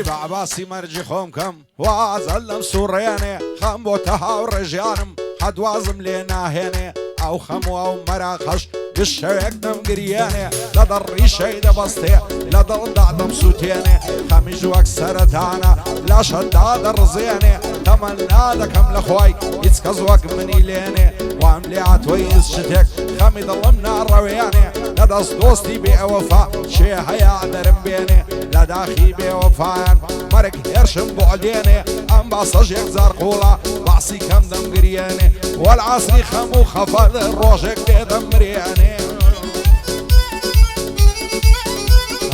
بە عباسی مەرجی خۆم کەم وازە لەم سوڕێنێ خەم بۆ تەهاو ڕێژیانم حەدوازم لێ ناهێنێ ئەو خەموو ئەو مەراخەش گشتەوێک دەمگریێنێ لە دەڕیشەی دەبەستێ لە دڵدا دەمسووتێنێ خەمیژ وەک سەرەتانە لاشەدا دەڕزێنێ تەمەنا دەکەم لە خۆی هیچ کەس وەک منی لێنێ وام لێ ئاتۆی هیچ شتێک خەمی دڵم ناڕەوێنێ لە دەست دۆستی بێوەفا شێ هەیە دەرم بێنێ لە داخی بێوەفایان مەرگ هێرشم بۆ دێنێ ئەم باسەژێک زارقوڵە باسی کەم دەمگریێنێ وەلعاسری خەم و خەفەل ڕۆژێک لێ دەمرێنێ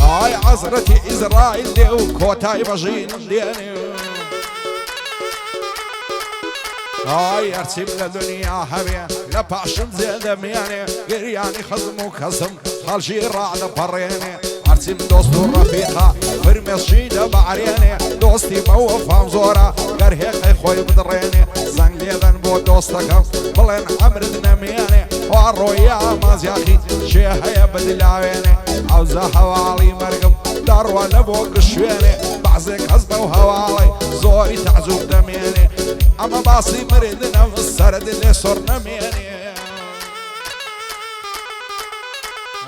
ئای عەزرەتی ئیزرائیل لێ و کۆتای بەژینم دێنێ ئای هەرچیم لە دنیا هەبێ لە پاشم زێدەمێنێ گریانی خەزم و کەسم خەڵکی ڕادەپەڕێنێ هەرچیم دۆست و ڕەفیقا فرمێشی دەبعرێنێ دۆستی بەوەفام زۆرە گەر هێقەی خۆی بدڕێنێ زەنگ لێدەن بۆ دۆستەکەم بڵێن ئەمرت نەمێنێ وا ڕۆیە ئامازیاخی شێ هەیە بدلاوێنێ ئەوزە هەواڵی مەرگم داڕوە لە بۆ گشوێنێ بەعزێک هەز بەو هەواڵی زۆری تەعجوب دەمێنێ ئەمە باسی مردنەم سەرد لێ سۆر نەمێنێ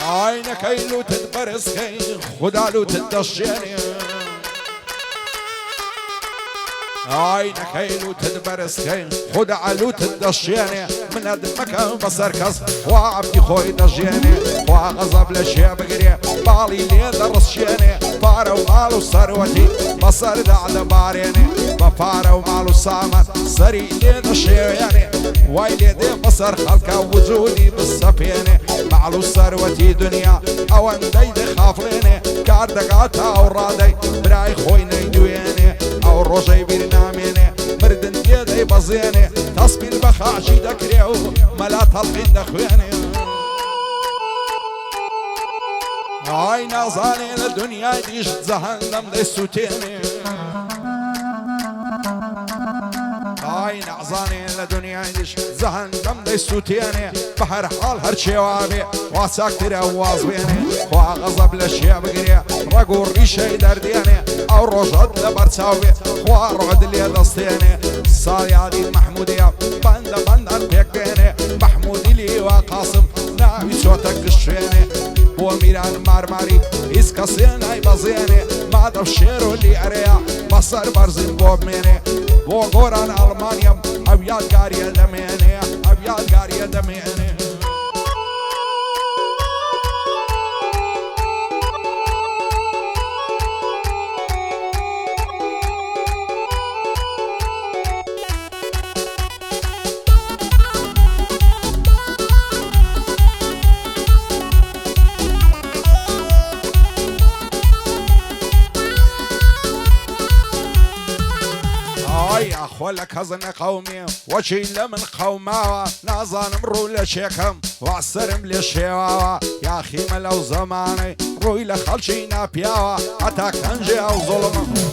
ئای نەکەی لوتت بەرزکەی خودا لوتت دەشێنێ ئای نەکەی لوتت بەرزکەی خودا لوتت دەشێنێ منەت مەکەم بەسەر کەس خوا عەبدی خۆی دەژێنێ خوا غەزەب لە شێ بگرێ باڵی لێ دەڕەشێنێ پارە و ماڵ و سەروەتی بەسەردا دەبارێنێ بە پارە و ماڵ و سامان سەری لێ دەشێوێنێ وای لێ دێ بەسەر خەڵکە وجودی بسەپێنێ ماڵ و سەروەتی دنیا ئەوەندەی دەخافڵێنێ کار دەگاتە ئەو ڕادەی برای خۆی نەیدوێنێ ئەو ڕۆژەی بیر نامێنێ مردن لێدەی بەزێنێ تەسبیل بە خاچی دەکرێ و مەلا تەڵقین دەخوێنێ ئای نازانێ لە دنیای دیش جەهەنەم دەیسووتێنێ ئای نازانێ لە دنیای دیش جەهەنەم دەیسووتێنێ بە هەر حاڵ هەر چێوا بێ وا چاکترە واز بێنێ خوا غەزەب لە شێ بگرێ ڕەگ و ڕیشەی دەردێنێ ئەو ڕۆژەت لە بەرچاو بێ خوا ڕۆد لێ دەستێنێ ساڵیادی مەحموودیە بەندە بەندان پێک بێنێ مەحموودی لیوا قاسم ناوی چۆتە گشتێنێ بۆ میران مارماری هیچ کەسێ نایبەزێنێ مادەم شێر و لیعرەیە بەسەر بەرزین بۆ بمێنێ بۆ گۆران ئەڵمانیەم ئەو یادگاریە دەمێنێ ئەو یادگاریە دەمێنێ خۆ لە کەزنە قەومی وەچی لە من قەوماوە نازانم ڕوو لە چێکەم واسرم لێ شێواوە یاخیمە لەو زەمانەی ڕووی لە خەڵکی ناپیاوە هەتا کەنجێ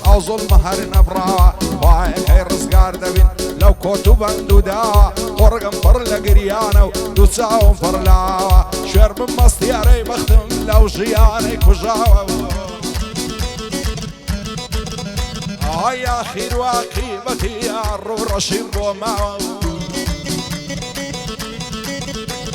ئەو زوڵمە هەر نەبراوە خوایەکەی ڕزگار دەبین لەو کۆت و بەند و داوە قۆڕگم پڕ لە گریانە و دوو چاوم پڕلاوە شوێر بمەستیارەی بەختم لەو ژیانەی کوژاوە ئای ئاخیر و عاقیبەتی ڕوو ڕەشیم بۆ ماوە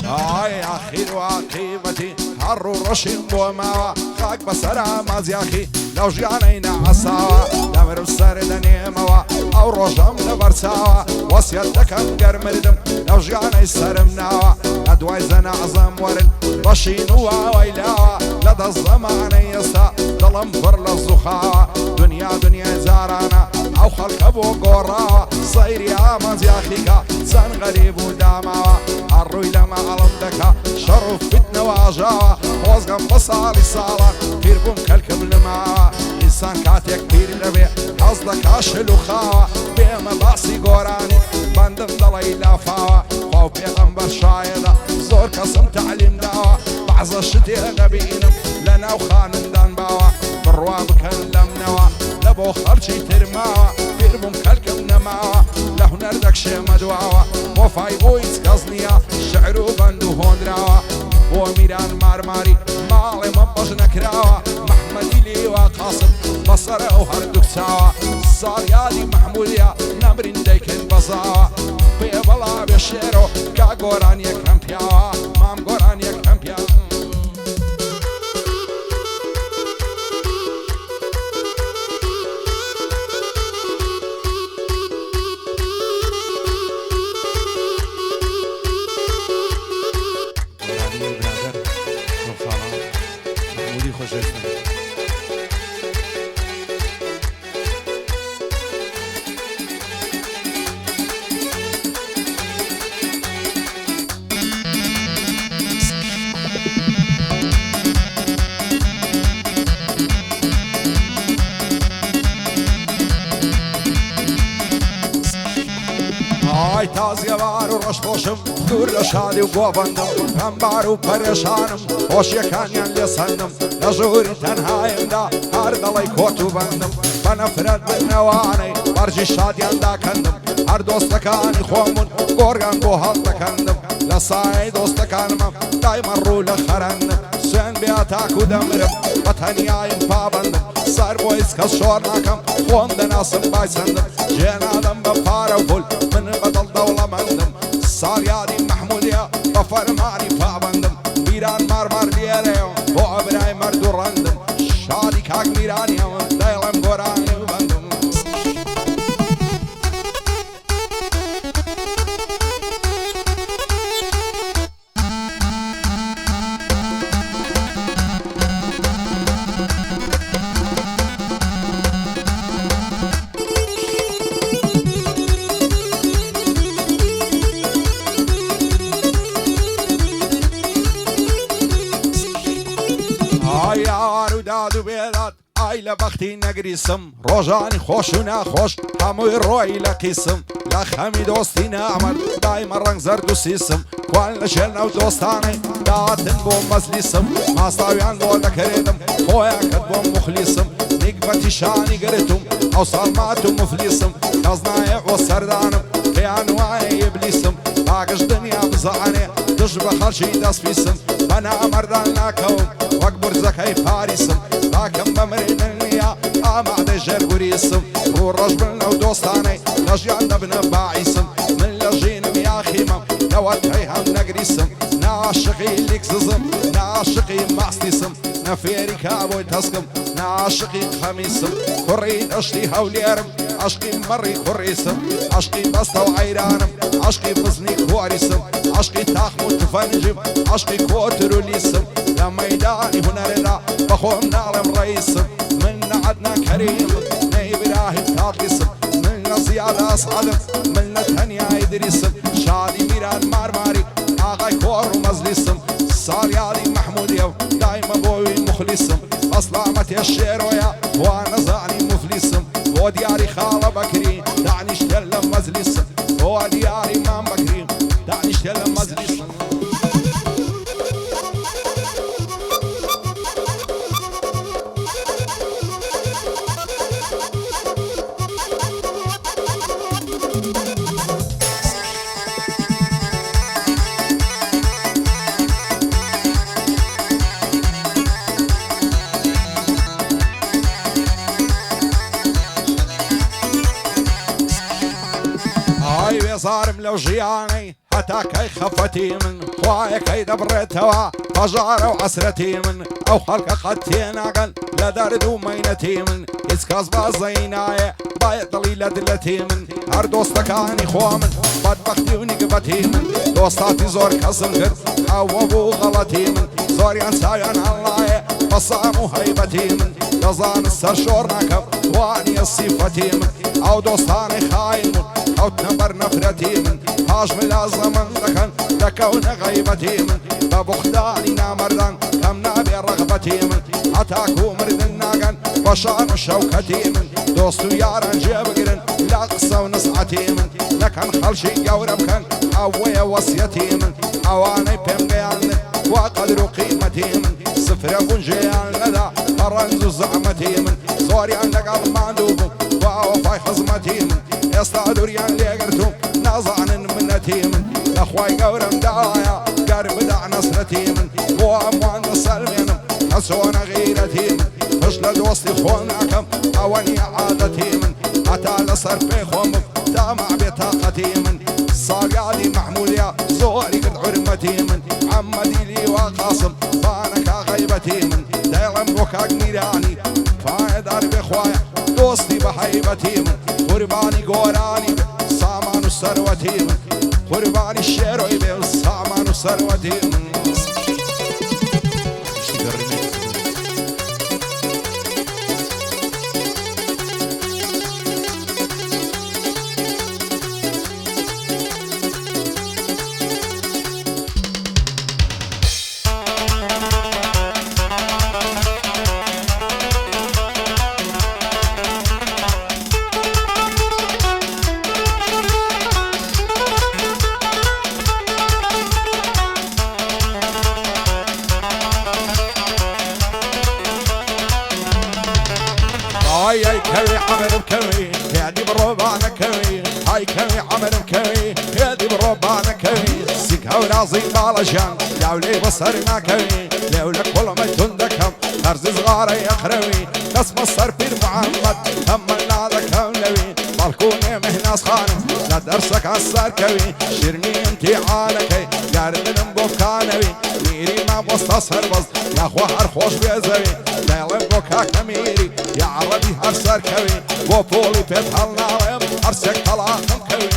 ئای ئاخیر و عاقیبەتی هەڕوو ڕەشیم بۆ ماوە خاک بەسەر ئامازیاخی لەو ژیانەی نەعەساوە دەمرم سەر دەنێمەوە ئەو ڕۆژەم لەبەرچاوە وەسیەت دەکەم گەر مردم لەو ژیانەی سەرم ناوە لە دوای زەنەعزەم وەرن بەشین و ئاوای لاوە لە دەست زەمانەی ئێستا دڵم پڕ لە زوخاوە دنیا دنیای زارانە ئەو خەڵکە بۆ گۆڕاوە سەیری ئامازیاخیکە چەند غەریب و داماوە هەڕووی لە مەعەڵم دەکا شەڕ و فتنەوە ئاژاوە خۆزگەم بە ساڵی ساڵان پیر بووم کەلکم لەماوە ئینسان کاتێک پیر دەبێ حەز دەکا شل و خاوە بێمە باسی گۆرانی بەندم دەڵی لافاوە خوا و پێغەمبەر شایەدە زۆر کەسم تعلیم داوە بەعزە شتێ دەبینم لە ناو خانمدان باوە بڕوا بکەن لەمنەوە لە بۆ خەڵکی ترماوە پیر بووم کەلکم نەماوە لە هونەر دەکشێمە دواوە بۆ فای بۆ هیچ کەس نییە شعر و بەند و هۆنراوە بۆ میران مارماری ماڵێ مە بەش نەکراوە محمەدی لیوا قاسم بەسەر سەرە و هەردووک چاوە ساڵیادی محمودیا نەمرین دەیکەین بەزاوە پێ بەڵا بێ شێرۆ کا گۆران یەکەم پیاوە مام گۆران یەکەم پیاوە ئای تازیەوار و ڕەشخۆشم دوور لە شادی و گۆڤەندم هەمبار و پەرێشانم خۆشیەکانیان لێ سەندم لە ژووری تەنهایمدا هەر دەڵی کۆت و بەندم بە نەفرەت بنەوانەی بەرجی شادیاندا کەندم هەر دۆستەکانی خۆمون گۆرگان بۆ هەڵدەکەندم لە سایەی دۆستەکانمە دایمە ڕوو لە خەرەندم سوێن بێ تاک و دەمرم بە تەنیایم پابەندم سەر بۆ هیچ کەس شۆڕ ناکەم خۆم دەناسم بای سندم جێنادەم بە پارە و پول من بەدڵ دەوڵەمەندم ساڵیادی محمودیا بە فەرمانی پابەندم میران مارمار لێرەیەوە بۆ ئەبرای مەرد و ڕەندم شادی کاک میرانیەوە دەیڵم گۆرانی و بەندم یاوار و داد و بێداد ئای لە بەختی نەگریسم ڕۆژانی خۆش و ناخۆش هەمووی ڕۆی لە قیسم لە خەمی دۆستی نامەد دایمە ڕەنگ زەرد و سیسم کوان لە شێلنە و دۆستانەی داتن بۆ مەزلیسم ماستاویان بۆ دەکرێتم خۆیان کرد بۆ مخلیسم نیگبەتی شانی گرتم ئەو ساڵمات و مفلیسم کەس نایە بۆ سەردانم پێیان وایە ئیبلیسم باگشت دنیا بزانێ دژ بە خەڵکی دەستپیسم بە نامەردان ناکەوم وەک بورزەکەی پاریسم باکەم بە مرێننیا ئامادەی ژێرگوریسم ڕوو ڕەش بن لەو دۆستانەی لە ژیان دەبنە باعیسم من لە ژینم یاخیمەم لەوەتەی هەم نەگریسم ناشقی لیکسزم ناشقی ماستیسم نەفێری کابۆی تەسکم ناشقی خەمیسم کوڕی دەشتی هەولێرم عشقی مەڕی کوڕیسم عشقی بەستە و عەیرانم عشقی بزنی کۆریسم عشقی تاخم و تفەنجم عشقی کۆتر و لیسم لە مەیدانی هونەرێدا بەخۆم ناڵێم ڕەیسم من لە عەدنان کەریمم نە ئیبراهیم تاقیسم من لە زیاد ئەسعەدم من لە تەنیای دریسم شادی میران مارماری ئاغای کۆڕ و مەزلیسم ساڵیادی محمودیە و دایمە بۆوی مخلیسم ئەسلامەتێ شێرۆیە وا نەزانی مفلیسم بۆ دیاری خاڵە بەکری دانیشتە لە مەزلیسم بۆ دیاری مام بەکری دانیشتە لە مەزلیسم بێزارم لەو ژیانەی هەتا کەی خەفەتی من خوایەکەی دەبڕێتەوە هەژارە و عەسرەتی من ئەو خەڵکە قەت تێناگەن لە دەرد و مەینەتی من هیچ کەس بازەی نایە باید دڵی لە دلەتی من هەر دۆستەکانی خۆ من بەدبەختی و نیگبەتی من دۆستاتی زۆر کەسم کرد ئەوە بوو غەڵەتی من زۆریان چاویان هەڵایە بەسام و هەیبەتی من دەزانم سەر شۆڕ ناکەم وانیە سیفەتی من ئەو دۆستانی خاین من ئەوتنە بەر نەفرەتی من پاش ملازەمەن دەکەن دەکەونە غەیبەتی من بە بوختانی نامەردان کەم نابێ ڕەغبەتی من هەتاکو مردن ناگەن بە شان و شەوکەتی من دۆست و یاران جێبگرن لا قسە و نسعەتی من نەکەن خەڵکی گەورە بکەن ئەوەیە وەسیەتی من ئەوانەی پێم گەیاندن وا قەدر و قیمەتی من سفرە گونجێیان نەدا بە ڕەنج و زەحمەتی من زۆریان لەگەڵ ماندوو بوو وا وەفای خزمەتی من ئێستا دووریان لێگرتوم نازانن منەتی من لەخوای گەورەم داوایە گەر بدە نەسرەتی من بۆ ئەموان دەسەلمێنم ئەچۆنە غیرەتی من پشت لە دوستي خوناكم اواني عادتي من اتا لسر في خومك تامع بطاقتي من صاقادي محمودية زوري قد عرمتي من عمدي لي وقاسم بانك غيبتي من دايلم بوكاك ميراني فايدار بخوايا دوستي بحيبتي من قرباني قوراني سامان الثروتي من قرباني الشيروي بالسامان الثروتي من هاي كوي عمر بكوي يادي بربعنا كوي هاي كوي عمر بكوي يادي بربعنا كوي سيك ورازي بالجان لولي بصرنا كوي لولا كل ما تندكم أرز صغار يخروي ناس مصر بير محمد هم النادا كونوي بالكوني مهناس خانم لا درسك عالسار كوي شيرني انتي عالكي قاردن بوكانوي ميري ما بوستصهر بس يا اخوة هرخوش بيزوي ليلم بوكا كميري يا عربي هرسار كوي بوبولي بيت هالناوم هرسك طلاقم كوي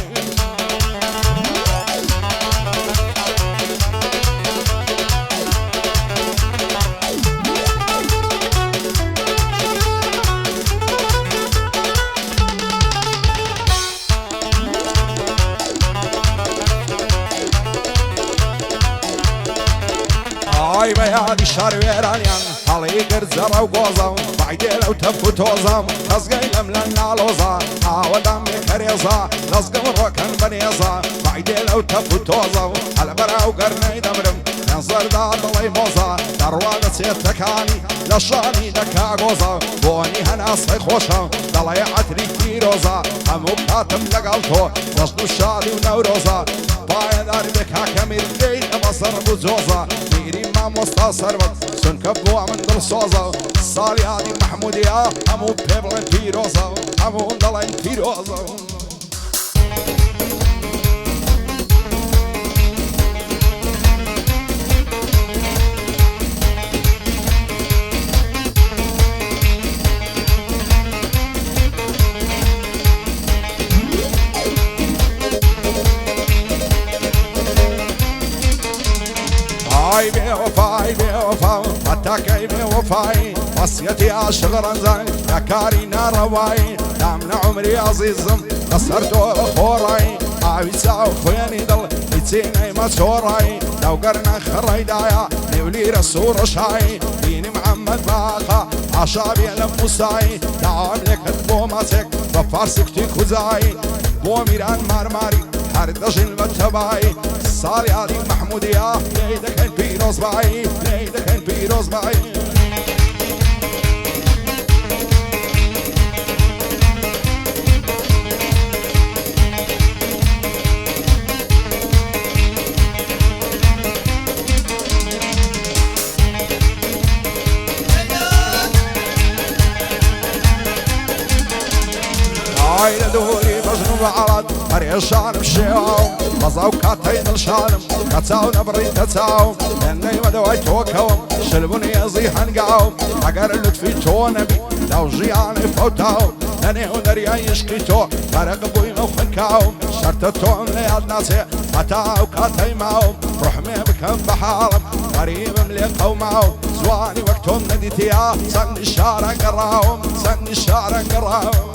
هاي بيادي شار ويرانيان هالي قرزة وقوزة بعدي لو تفو توزة لزقي لملنا لوزة عاودام كريزة لزقي مروكن بنيزة بعدي لو تفو توزة هالبرا وقرني دمرم ينصر داد الله موزة دروانة سيتكاني لشاني دكا قوزة بوني هناسي خوشة دلي عتري كيروزة همو كاتم لقلتو لشنو شادي ونوروزة بايدار بكا كمير ديت بصر بزوزة ميري ما مستصر بس سنكبو من دل صوزة صالي هادي محمودية همو بيبلن تيروزة همو دلين تيروزة هاي بوفاي بوفا اتاكي بوفاي وصيتي عشغر زين يا كارينا رواي دامنا عمري عزيزم خسرتو خوراي عاويسا وخوياني ضل يتسيني ماتشوراي لو قرنا خراي دايا نولي رسول رشاي ديني محمد باقا عشابي لموساي دعام لك بوماسك بفارسك تيكوزاي بوميران مارماري هردجن بتباي صالي هادي محمودية ليدك البيروز باي ليدك البيروز باي هاي لدوري بجنوب عرض هريشان بشيوم بزاو كاتين الشانم كتاو نبري تتاو لاني مدوي توكوم شلبوني يزيحن قاوم عقر اللطفي تو نبي لو جياني فوتاو لاني هنري يشقيتو فرق بوي موخنكاوم شرطتهم لياد ناسي هتاو كاتي ماوم رحمي بكم بحارم قريب مليقو معاوم زواني وقتهم نديتيا سن الشارع قراوم سن الشارع قراوم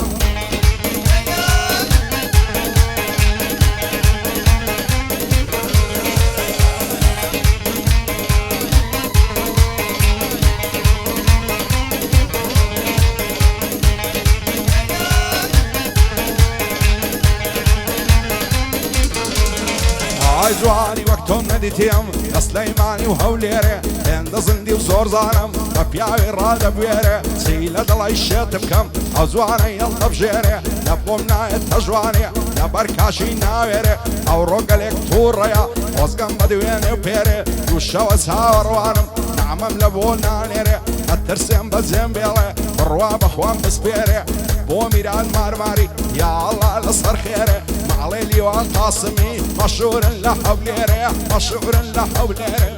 زواني وقتهم نديتيم يا سليماني وهوليري عند زندي وزور زانم ببياوي راد بويري سيلة دلاي الشيط بكم او زواني يلا بجيري نبومنا التجواني نبركاشي ناويري او روغليك توريا وزقم بدويني وبيري وشو اسهاور وانم نعمم لبونا نيري ئەترسێم بە جێمبێڵێ بڕوا بەخوام بسپێرێ بۆ میران مارماری یا ئەڵڵا لەسەر خێرێ ماڵێ لیوان قاسمی مەشهورن لە حەولێرێ مەشهورن لە حەولێرێ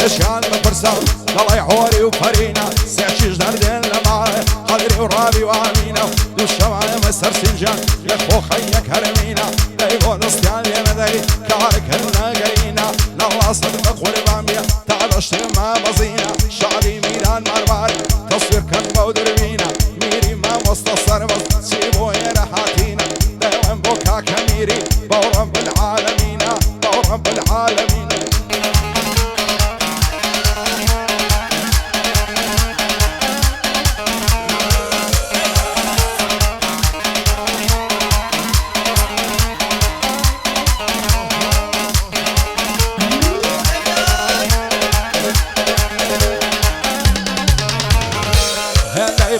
شان بپرسم دڵی حۆری و پەرینە سێکیش دەردێن لە ماڵێ قەدری و ڕابی و ئامینە دوو شەمانەمە سەر سینجان لە خۆخەی یەک هەرمینە دەی بۆ دەستیان لێ نەدەی کارەکەن ناگەینە نەڵا سەدقە قوربان بێ تا دەشتێ ما بەزینە شعبی میران مارماری تەسویرکەن بەو دروینە میری مامۆستە سەربەز چی بۆ ئێرە هاتینە دەیڵێم بۆ کاکە میری بەو ڕەب العالەمینە بەو ڕەب العالەمینە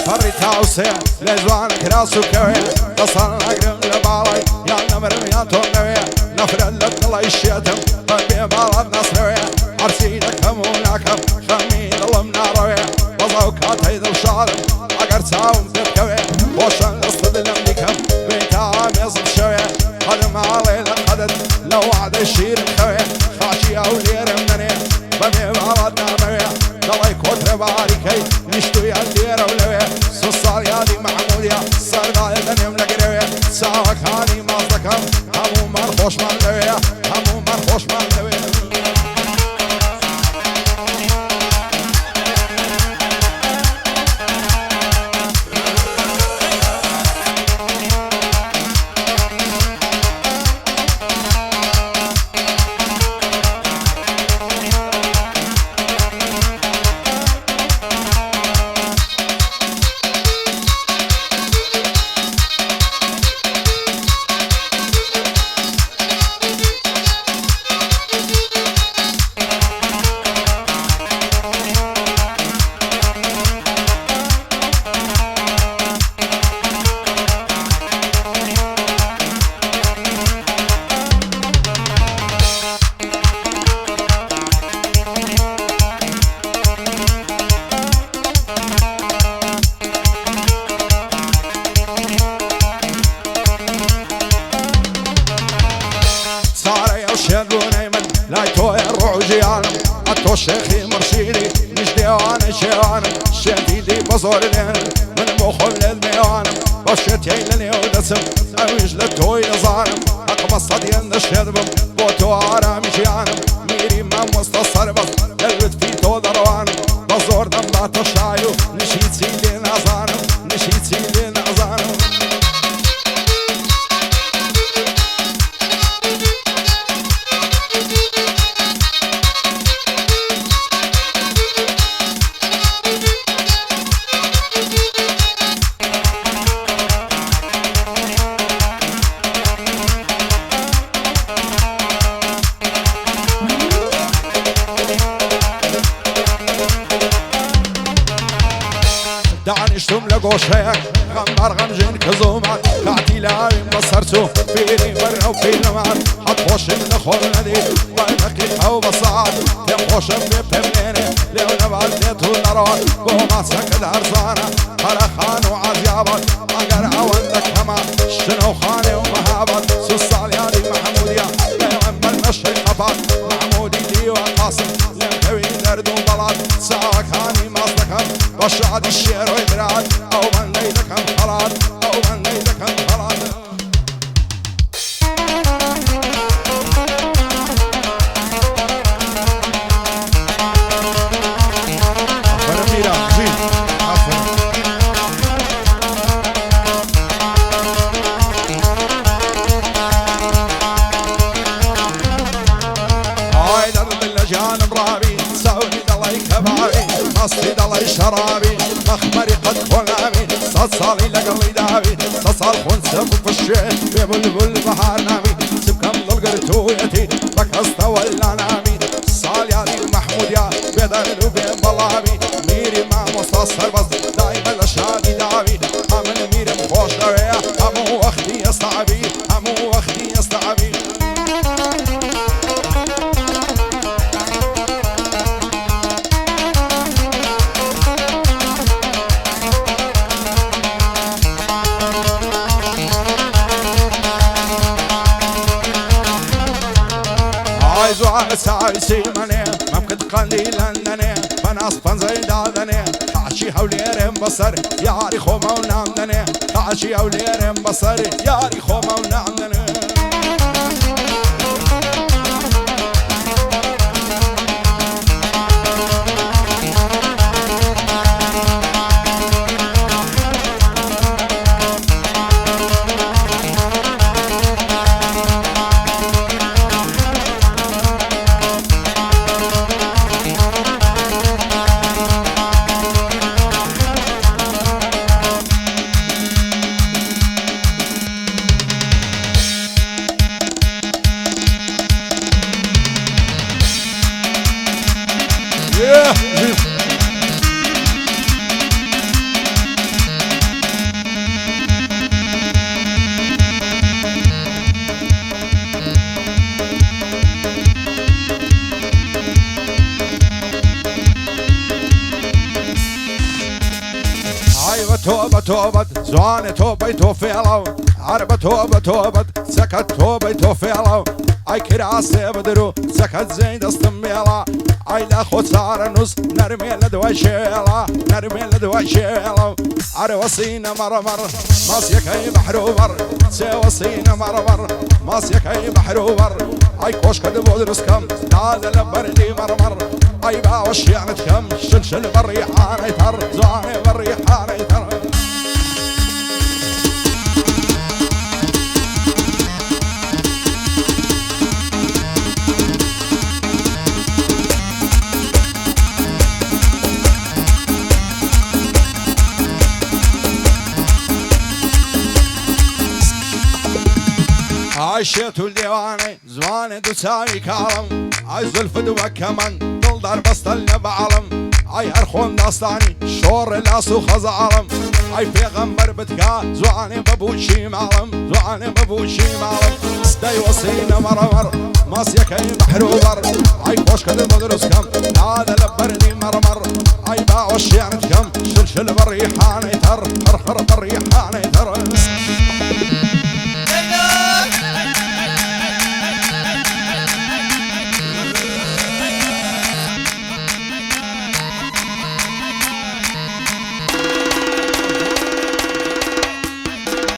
پەڕی تاوسێ لە جوانە کراس و کەوێ دەسان ناگرم لە باڵای یان نەمرم یان تۆ نەوێ نەفرەت لە دڵی شێتم بە بێ باڵات نەسرەوێ هەرچی دەکەم و ناکەم خەمی دڵم ناڕەوێ بەزا و کاتەی دڵشادم ئەگەر چاوم پێ بکەوێ خۆشەن دەستە دلم دیکەم بێتا مێزم شەوێ قەدم ئاڵێ لە قەدت لە وعدەی شیرم خەوێ خاچی ئەو لێرم نەنێ بە بێ باڵات نامەوێ دەڵی کۆترە باریکەی نیشتویان لێرە و لەوێ سو ساڵ یادی محمودیە سەردایە دەنێم لەگرەوێ چاوەکانی ماز دەکەم هەموومان خۆشمان لەوێ هەموومان خۆشمان لەوێ شێربوونەی من لای تۆیە ڕۆژیانم ئەتۆ شێخی مرشیدی نیش دێوانە شێوانم شێتیدی بە زۆر لێن من بۆ خۆم لێت میێوانم بە شێتیای لە نێو دەچم ئەویش لە تۆی دەزانم حەقمە سەدیەن دەشێت بم بۆ تۆ ئارامی ژیانم میری مامۆستە سەربەز لە لوتفی تۆ دەڕەوانم بە زۆر دەمداتە شای و نشی چی لێ نازانم نشی چی لێ نازانم دانیشتم لە گۆشەیەک غەمبەر غەمژین کزومان کاتی لاویم بەسەر چوو بیری بەرنە و پیرەمان حەت خۆشم لەخۆر نەدی بەنەقی ئەو بەسات پێم خۆشم پێ پێمێنێ لێو نەبات لێت و نەڕۆن بۆ ماسەکە دارزانە هەرەخان و عازیابەت ئەگەر ئەوەندە کەمە شنە و خانێ و مەهابەت سو ساڵیانی محەمودیە لێوەم بەرمەشەی قەپات محەمودی دیوە قاسم لێم کەوی دەرد و بەڵات چاوەکانی ماز دەکەم بە شادی شێرۆی برات ئەو بەندەی دەکەم خەڵات ئەو بەندەی دەکەم خەڵات ناوي تصال خنسب فشي ببلبل بهار نامي سبكم للقرتويتي بكستا ولا نامي صاليالي محمود يا بدر وبين بلامي ميري ما مصاصر بس دايما لشاني داوي امن ميري مخوش دوية همو وقتي يستعبي همو وقتي يستعبي عايزو على ساعي سيماني ممكن قليلا نني فناس فنزي دادني خاشي هوليرم بصر ياري خوما ونامدني خاشي هوليرم بصر ياري خوما ونامدني توبة توبة زواني توبة توفيلو عربة توبة توبة سكت توبة توفيلو اي كراسي بدرو سكت زين دستميلا اي لا خود صار نص نرمي لدوي شيلا نرمي لدوي شيلا عروسينا مرمر ماسيك اي بحروبر سوسينا مرمر ماسيك اي بحروبر اي كوش كد بودرس كم هذا لبردي مرمر اي باوش يعني تكم شلشل بالريحان يتر زواني بالريحان يتر عايشت الديواني زواني دوساوي كالم عاي زلف دوا كمان دل دار بستلنا بعلم عاي ارخون داستاني شور لاسو خزعلم عاي پیغمبر بتكا زواني ببوشي معلم زواني ببوشي معلم ستاي وصينا مرمر ماسيكي بحروبر عاي خوش كده مدرس كم هذا